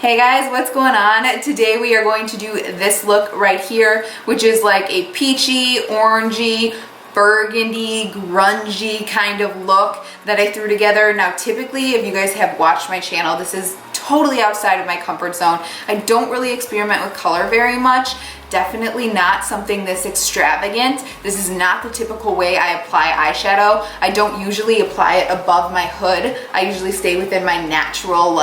Hey guys, what's going on? Today we are going to do this look right here, which is like a peachy, orangey, burgundy, grungy kind of look that I threw together. Now typically, if you guys have watched my channel, this is totally outside of my comfort zone. I don't really experiment with color very much. Definitely not something this extravagant. This is not the typical way I apply eyeshadow. I don't usually apply it above my hood. I usually stay within my natural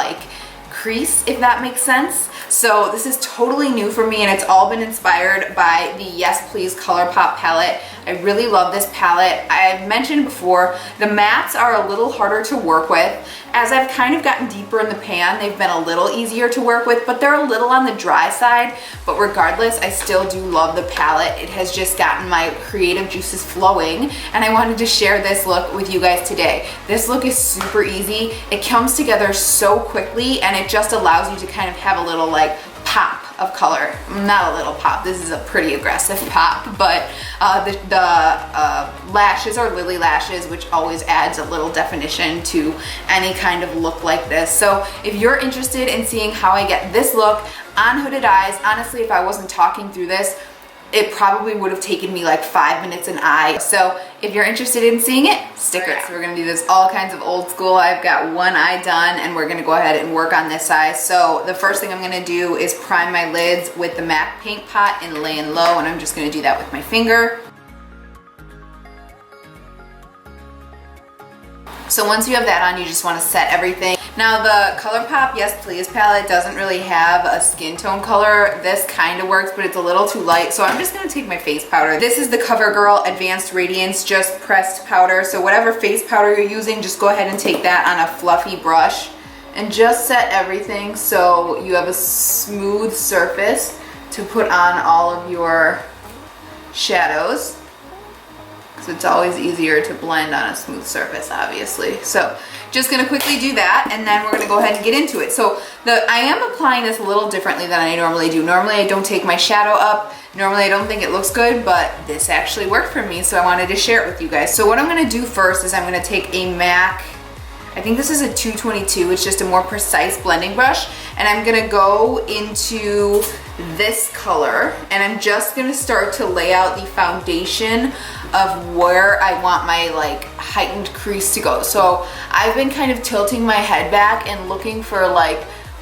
crease, if that makes sense. So this is totally new for me, and it's all been inspired by the Yes Please ColourPop palette. I really love this palette. I've mentioned before, the mattes are a little harder to work with. As I've kind of gotten deeper in the pan, they've been a little easier to work with, but they're a little on the dry side. But regardless, I still do love the palette. It has just gotten my creative juices flowing, and I wanted to share this look with you guys today. This look is super easy. It comes together so quickly, and it just allows you to kind of have a little pop of color. Not a little pop, this is a pretty aggressive pop, but the lashes are lily lashes, which always adds a little definition to any kind of look like this. So if you're interested in seeing how I get this look on hooded eyes, honestly, if I wasn't talking through this, it probably would have taken me like 5 minutes an eye. So if you're interested in seeing it, stick around. So we're gonna do this all kinds of old school. I've got one eye done, and we're gonna go ahead and work on this eye. So the first thing I'm gonna do is prime my lids with the MAC paint pot and laying low, and I'm just gonna do that with my finger. So once you have that on, you just want to set everything. Now the ColourPop Yes Please palette doesn't really have a skin tone color. This kind of works, but it's a little too light. So I'm just going to take my face powder. This is the CoverGirl Advanced Radiance Just Pressed Powder. So whatever face powder you're using, just go ahead and take that on a fluffy brush and just set everything so you have a smooth surface to put on all of your shadows. So it's always easier to blend on a smooth surface, obviously. So just gonna quickly do that, and then we're gonna go ahead and get into it. So I am applying this a little differently than I normally do. Normally I don't take my shadow up. Normally I don't think it looks good, but this actually worked for me, so I wanted to share it with you guys. So what I'm gonna do first is I'm gonna take a MAC, I think this is a 222, it's just a more precise blending brush, and I'm gonna go into this color, and I'm just gonna start to lay out the foundation of where I want my heightened crease to go. So I've been kind of tilting my head back and looking for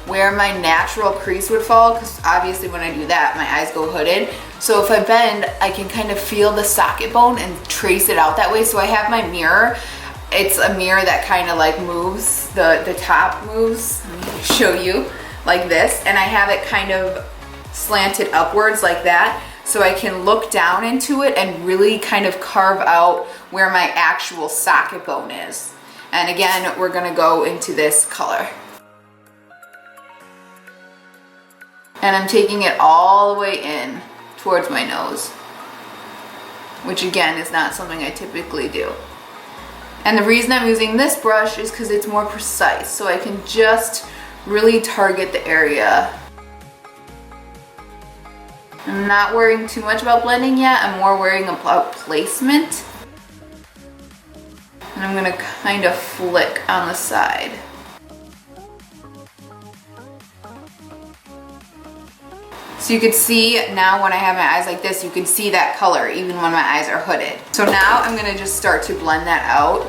where my natural crease would fall, because obviously when I do that, my eyes go hooded. So if I bend, I can kind of feel the socket bone and trace it out that way. So I have my mirror. It's a mirror that kind of moves, the top moves. Let me show you, like this. And I have it kind of slanted upwards like that, so I can look down into it and really kind of carve out where my actual socket bone is. And again, we're gonna go into this color. And I'm taking it all the way in towards my nose, which again is not something I typically do. And the reason I'm using this brush is because it's more precise, so I can just really target the area. I'm not worrying too much about blending yet, I'm more worrying about placement. And I'm gonna kind of flick on the side. So you can see now when I have my eyes like this, you can see that color even when my eyes are hooded. So now I'm gonna just start to blend that out.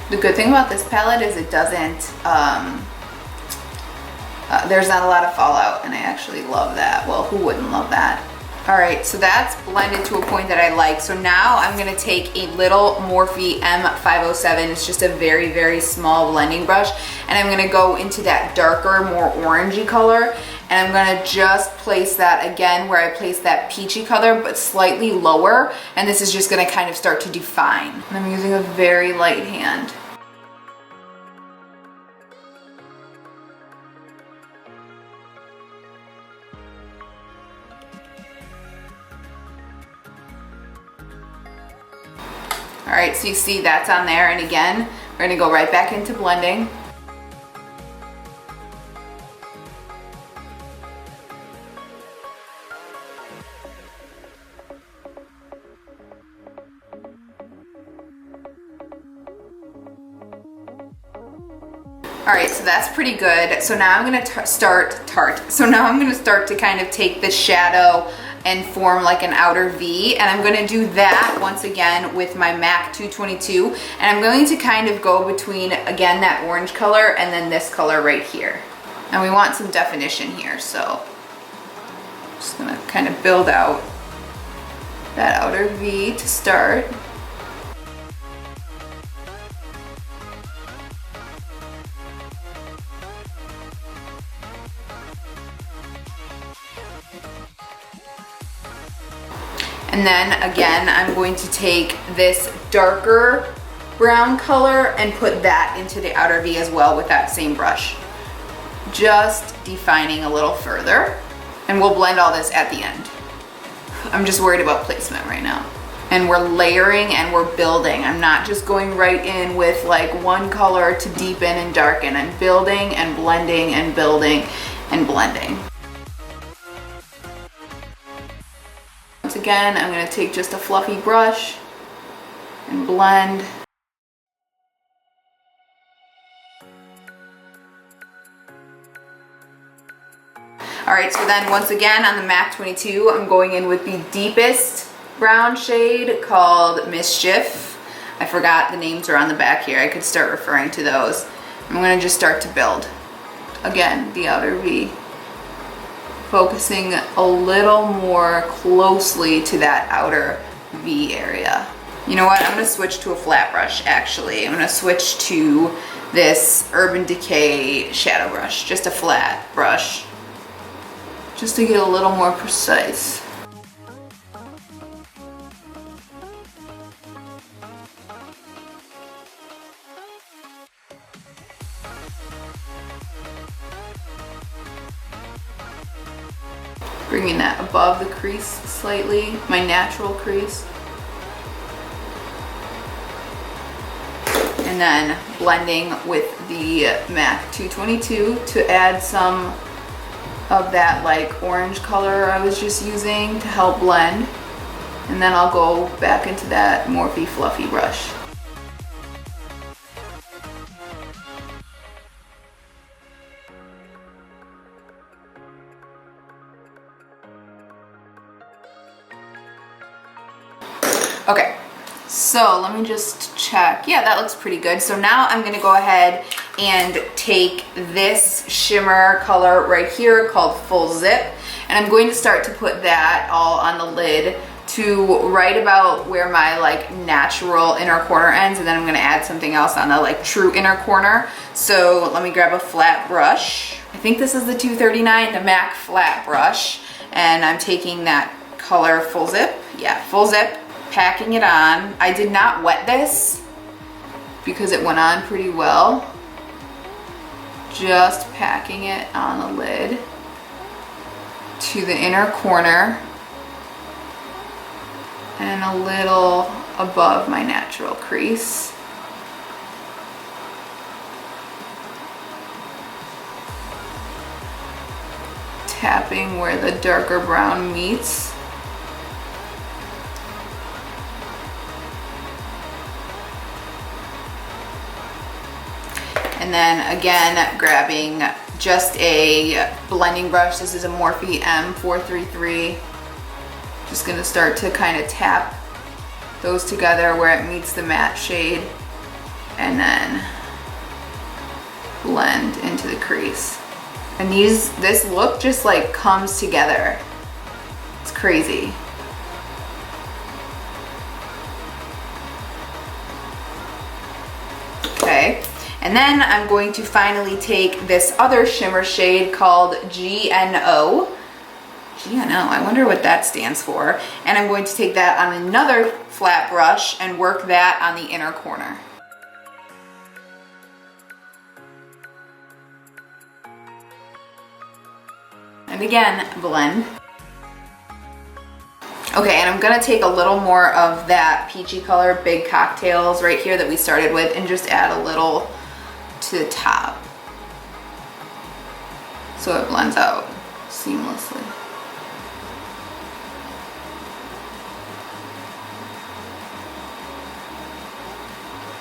The good thing about this palette is it doesn't, there's not a lot of fallout, and I actually love that. Well, who wouldn't love that? All right, so that's blended to a point that I like. So now I'm gonna take a little Morphe M507. It's just a very, very small blending brush, and I'm gonna go into that darker, more orangey color, and I'm gonna just place that again where I placed that peachy color, but slightly lower, and this is just gonna kind of start to define. And I'm using a very light hand. All right, so you see that's on there, and again, we're gonna go right back into blending. All right, so that's pretty good. So now I'm gonna start to kind of take the shadow and form like an outer V, and I'm gonna do that once again with my MAC 222, and I'm going to kind of go between, again, that orange color and then this color right here. And we want some definition here, so I'm just gonna kind of build out that outer V to start. And then again, I'm going to take this darker brown color and put that into the outer V as well with that same brush. Just defining a little further. And we'll blend all this at the end. I'm just worried about placement right now. And we're layering and we're building. I'm not just going right in with like one color to deepen and darken. I'm building and blending and building and blending. Once again, I'm going to take just a fluffy brush and blend. All right, so then once again on the MAC 22, I'm going in with the deepest brown shade called Mischief. I forgot the names are on the back here. I could start referring to those. I'm going to just start to build. Again, the outer V. Focusing a little more closely to that outer V area. You know what? I'm going to switch to a flat brush, actually. I'm going to switch to this Urban Decay shadow brush. Just a flat brush. Just to get a little more precise. Bringing that above the crease slightly, my natural crease. And then blending with the MAC 222 to add some of that like orange color I was just using to help blend. And then I'll go back into that Morphe fluffy brush. Okay, so let me just check. Yeah, that looks pretty good. So now I'm gonna go ahead and take this shimmer color right here called Full Zip, and I'm going to start to put that all on the lid to right about where my like natural inner corner ends, and then I'm gonna add something else on the like true inner corner. So let me grab a flat brush. I think this is the 239, the MAC flat brush, and I'm taking that color Full Zip. Yeah, Full Zip. Packing it on. I did not wet this because it went on pretty well. Just packing it on the lid to the inner corner and a little above my natural crease. Tapping where the darker brown meets. And then again, grabbing just a blending brush. This is a Morphe M433. Just gonna start to kind of tap those together where it meets the matte shade, and then blend into the crease. And this look just like comes together. It's crazy. Okay. And then I'm going to finally take this other shimmer shade called GNO. GNO, I wonder what that stands for. And I'm going to take that on another flat brush and work that on the inner corner. And again, blend. Okay, and I'm gonna take a little more of that peachy color, Big Cocktails right here that we started with, and just add a little to the top so it blends out seamlessly.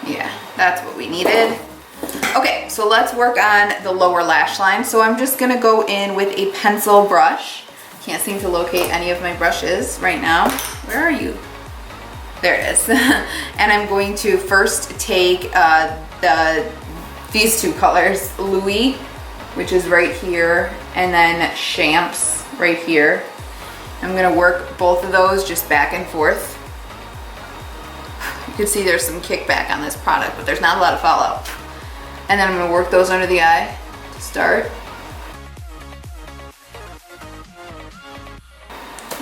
Yeah, that's what we needed. Okay, so let's work on the lower lash line. So I'm just gonna go in with a pencil brush. Can't seem to locate any of my brushes right now. Where are you? There it is. And I'm going to first take these two colors, Louis, which is right here, and then Champs right here. I'm gonna work both of those just back and forth. You can see there's some kickback on this product, but there's not a lot of fallout. And then I'm gonna work those under the eye to start.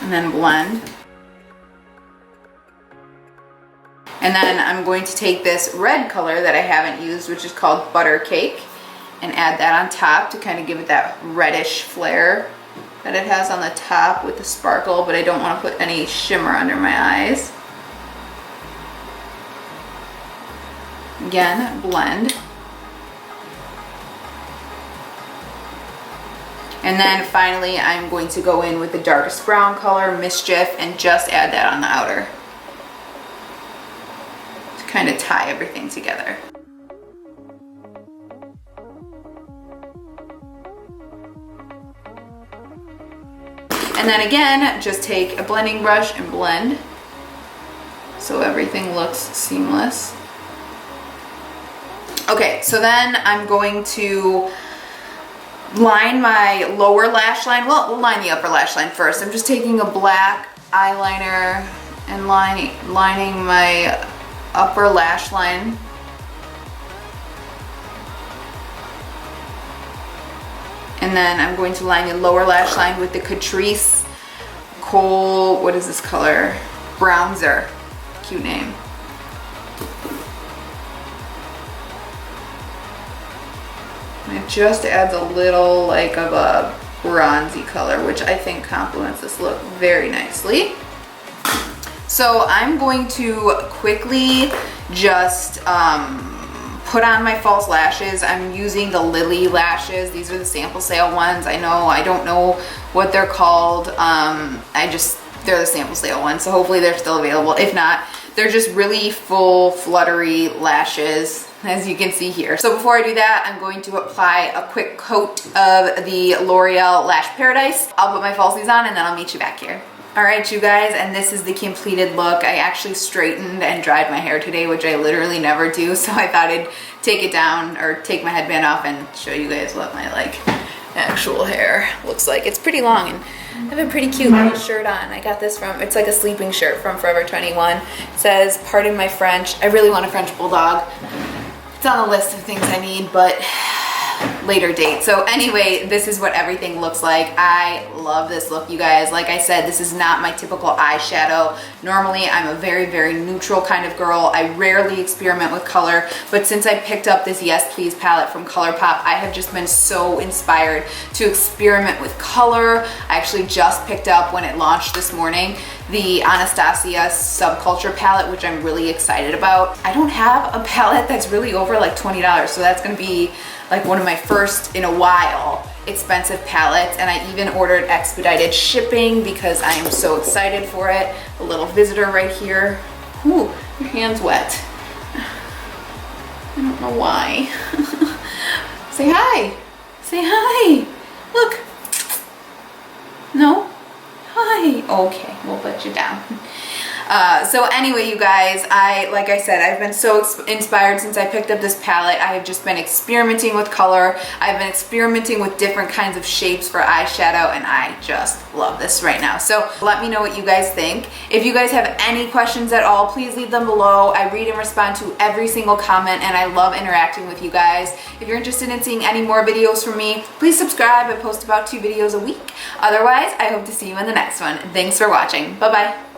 And then blend. And then I'm going to take this red color that I haven't used, which is called Butter Cake, and add that on top to kind of give it that reddish flare that it has on the top with the sparkle, but I don't want to put any shimmer under my eyes. Again, blend. And then finally, I'm going to go in with the darkest brown color, Mischief, and just add that on the outer to kind of tie everything together. And then again, just take a blending brush and blend so everything looks seamless. Okay, so then I'm going to line my lower lash line. Well, we'll line the upper lash line first. I'm just taking a black eyeliner and lining my upper lash line. And then I'm going to line the lower lash line with the Catrice Kohl, what is this color? Bronzer. Cute name. And it just adds a little like of a bronzy color, which I think complements this look very nicely. So I'm going to quickly just put on my false lashes. I'm using the Lily lashes. These are the sample sale ones. I don't know what they're called. They're the sample sale ones, so hopefully they're still available. If not, they're just really full, fluttery lashes, as you can see here. So before I do that, I'm going to apply a quick coat of the L'Oreal Lash Paradise. I'll put my falsies on and then I'll meet you back here. All right, you guys, and this is the completed look. I actually straightened and dried my hair today, which I literally never do, so I thought I'd take it down or take my headband off and show you guys what my actual hair looks like. It's pretty long, and I have a pretty cute little shirt on. I got this from, it's like a sleeping shirt from Forever 21. It says, pardon my French. I really want a French bulldog. It's on the list of things I need, but later date. So anyway, this is what everything looks like. I love this look, you guys. Like I said, this is not my typical eyeshadow. Normally, I'm a very, very neutral kind of girl. I rarely experiment with color, but since I picked up this Yes Please palette from ColourPop, I have just been so inspired to experiment with color. I actually just picked up, when it launched this morning, the Anastasia Subculture palette, which I'm really excited about. I don't have a palette that's really over like $20, so that's gonna be like one of my first in a while expensive palettes, and I even ordered expedited shipping because I am so excited for it. A little visitor right here. Ooh, your hand's wet. I don't know why. Say hi. Say hi. Look. No? Hi. Okay, we'll put you down. So anyway, you guys, like I said, I've been so inspired since I picked up this palette. I have just been experimenting with color. I've been experimenting with different kinds of shapes for eyeshadow, and I just love this right now. So let me know what you guys think. If you guys have any questions at all, please leave them below. I read and respond to every single comment, and I love interacting with you guys. If you're interested in seeing any more videos from me, please subscribe. I post about 2 videos a week. Otherwise, I hope to see you in the next one. Thanks for watching. Bye-bye.